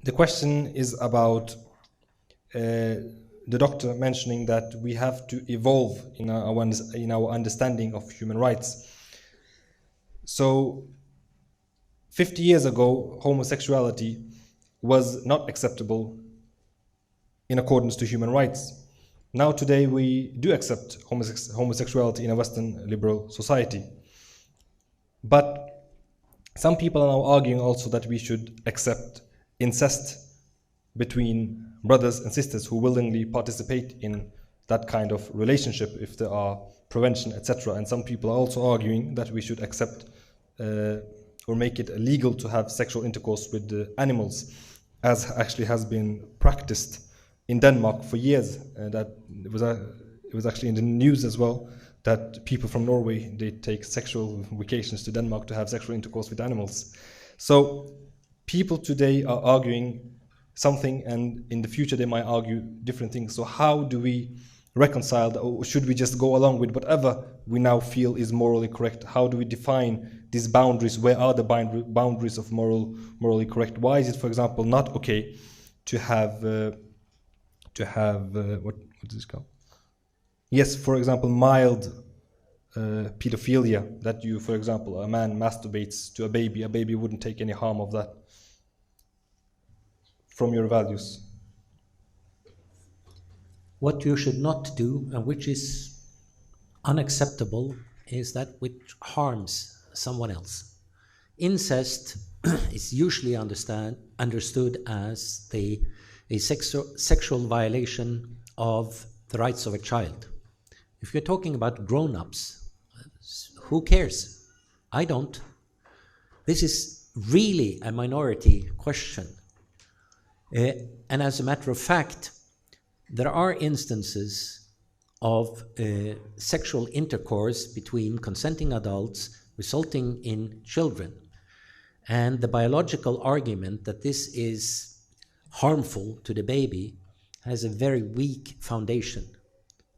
the question is about the doctor mentioning that we have to evolve in our understanding of human rights. So 50 years ago, homosexuality was not acceptable in accordance to human rights. Now today we do accept homosexuality in a Western liberal society. But some people are now arguing also that we should accept incest between brothers and sisters who willingly participate in that kind of relationship if there are prevention, etc. And some people are also arguing that we should accept or make it illegal to have sexual intercourse with the animals, as actually has been practiced in Denmark for years. That it was actually in the news as well, that people from Norway, they take sexual vacations to Denmark to have sexual intercourse with animals. So people today are arguing something, and in the future they might argue different things. So how do we reconcile that, or should we just go along with whatever we now feel is morally correct? How do we define these boundaries? Where are the boundaries of morally correct? Why is it, for example, not okay to have what is this called? Yes, for example, mild pedophilia, that you, for example, a man masturbates to a baby wouldn't take any harm of that from your values. What you should not do, and which is unacceptable, is that which harms someone else. Incest is usually understood as a sexual violation of the rights of a child. If you're talking about grown-ups, who cares? I don't. This is really a minority question. And as a matter of fact, there are instances of sexual intercourse between consenting adults resulting in children. And the biological argument that this is harmful to the baby has a very weak foundation.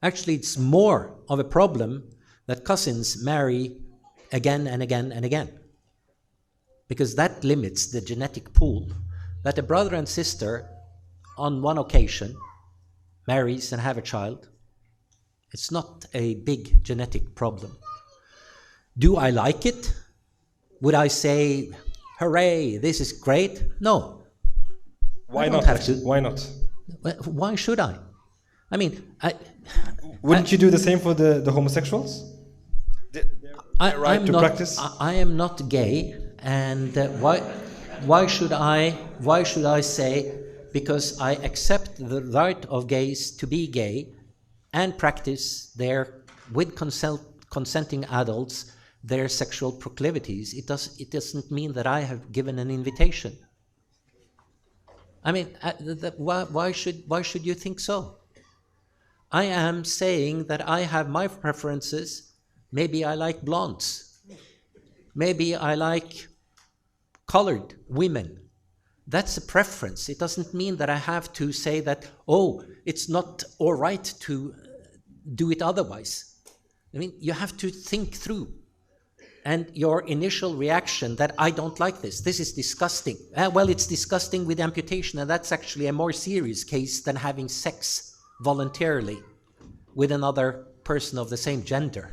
Actually, it's more of a problem that cousins marry again and again and again, because that limits the genetic pool. That a brother and sister on one occasion marries and have a child, it's not a big genetic problem. Do I like it? Would I say, hooray, this is great? No. Why not? Why not? Why should I? I mean, wouldn't you do the same for the homosexuals? Practice? I am not gay, and why should I say, because I accept the right of gays to be gay and practice with consenting adults their sexual proclivities, it doesn't mean that I have given an invitation. I mean, why should you think so? I am saying that I have my preferences. Maybe I like blondes. Maybe I like colored women. That's a preference. It doesn't mean that I have to say that, oh, it's not all right to do it otherwise. I mean, you have to think through. And your initial reaction that I don't like this is disgusting. Well, it's disgusting with amputation, and that's actually a more serious case than having sex voluntarily with another person of the same gender,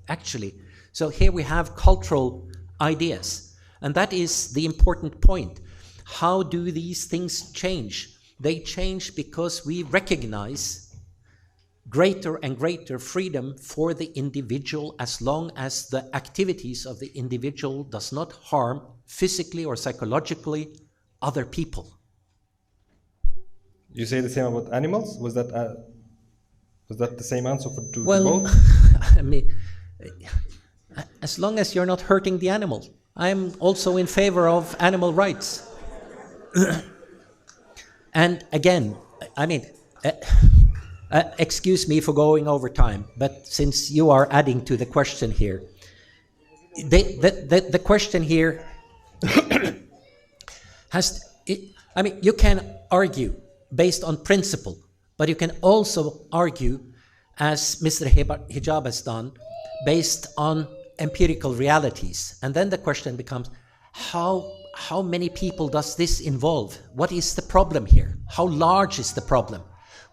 actually. So here we have cultural ideas, and that is the important point. How do these things change? They change because we recognize greater and greater freedom for the individual, as long as the activities of the individual does not harm physically or psychologically other people. You say the same about animals? Was that the same answer to both? I mean, as long as you're not hurting the animal. I'm also in favor of animal rights. And again, I mean, excuse me for going over time, but since you are adding to the question here, the question here I mean, you can argue based on principle, but you can also argue, as Mr. Hijab has done, based on empirical realities. And then the question becomes, how how many people does this involve? What is the problem here? How large is the problem?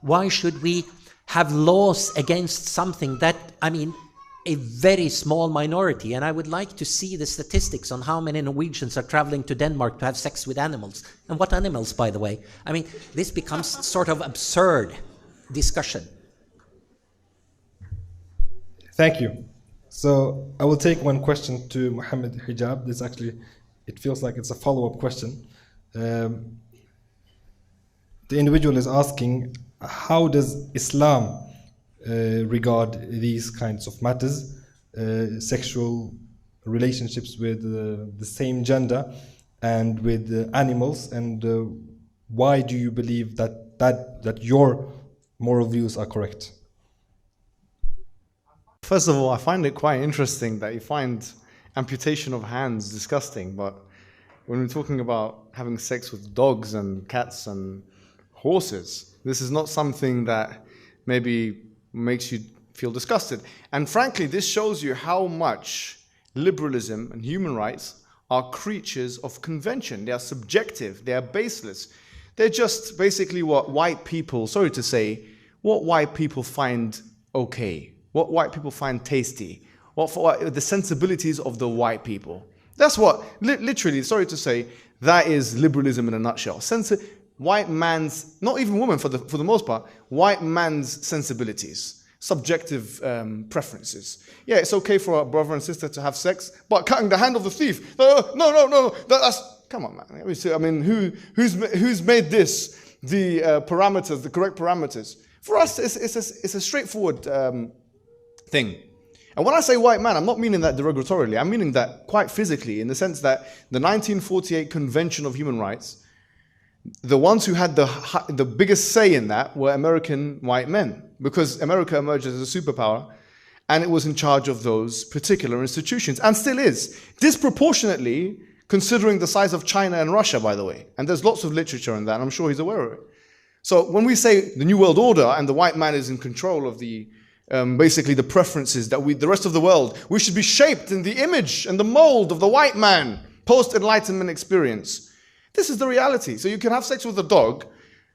Why should we have laws against something that, I mean, a very small minority, and I would like to see the statistics on how many Norwegians are traveling to Denmark to have sex with animals. And what animals, by the way? I mean, this becomes sort of absurd discussion. Thank you. So I will take one question to Mohammed Hijab. This actually, it feels like it's a follow-up question. The individual is asking, how does Islam regard these kinds of matters, sexual relationships with the same gender and with animals, and why do you believe that your moral views are correct? First of all, I find it quite interesting that you find amputation of hands disgusting, but when we're talking about having sex with dogs and cats and horses, this is not something that maybe makes you feel disgusted. And frankly, this shows you how much liberalism and human rights are creatures of convention. They are subjective, they are baseless. They're just basically what white people, sorry to say, what white people find okay, what white people find tasty, what the sensibilities of the white people. That's what, literally, sorry to say, that is liberalism in a nutshell. White man's, not even women for the most part, white man's sensibilities, subjective preferences. Yeah, it's okay for a brother and sister to have sex, but cutting the hand of the thief, no, that's, come on, man. I mean, who's made this the parameters, the correct parameters? For us, it's a straightforward thing. And when I say white man, I'm not meaning that derogatorily. I'm meaning that quite physically, in the sense that the 1948 Convention of Human Rights, the ones who had the biggest say in that were American white men, because America emerged as a superpower, and it was in charge of those particular institutions, and still is, disproportionately, considering the size of China and Russia, by the way. And there's lots of literature on that, and I'm sure he's aware of it. So when we say the New World Order and the white man is in control of the basically the preferences that the rest of the world, we should be shaped in the image and the mold of the white man, post-Enlightenment experience. This is the reality. So you can have sex with a dog,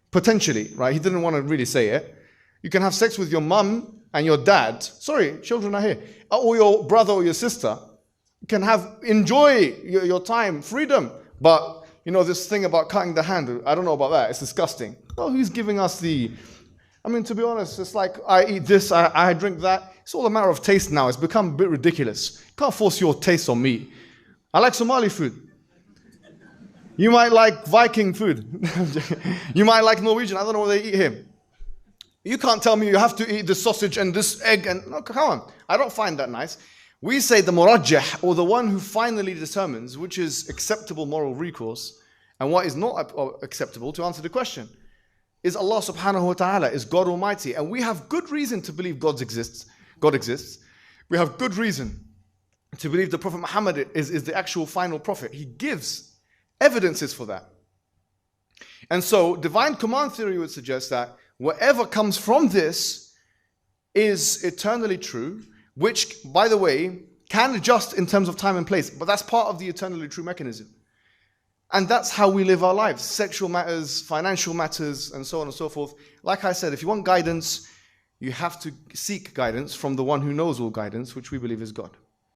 potentially, right? He didn't want to really say it. You can have sex with your mum and your dad. Sorry, children are here. Or your brother or your sister. You can enjoy your time, freedom. But, you know, this thing about cutting the hand, I don't know about that. It's disgusting. Well, who's giving us I mean, to be honest, it's like, I eat this, I drink that. It's all a matter of taste now. It's become a bit ridiculous. You can't force your taste on me. I like Somali food. You might like Viking food. You might like Norwegian. I don't know what they eat here. You can't tell me you have to eat this sausage and this egg. And no, come on. I don't find that nice. We say the murajjah, or the one who finally determines which is acceptable moral recourse and what is not acceptable, to answer the question, is Allah subhanahu wa ta'ala, is God Almighty. And we have good reason to believe God exists. We have good reason to believe the Prophet Muhammad is the actual final prophet. He gives evidences for that. And so divine command theory would suggest that whatever comes from this is eternally true, which, by the way, can adjust in terms of time and place, but that's part of the eternally true mechanism. And that's how we live our lives. Sexual matters, financial matters, and so on and so forth. Like I said, if you want guidance, you have to seek guidance from the one who knows all guidance, which we believe is God.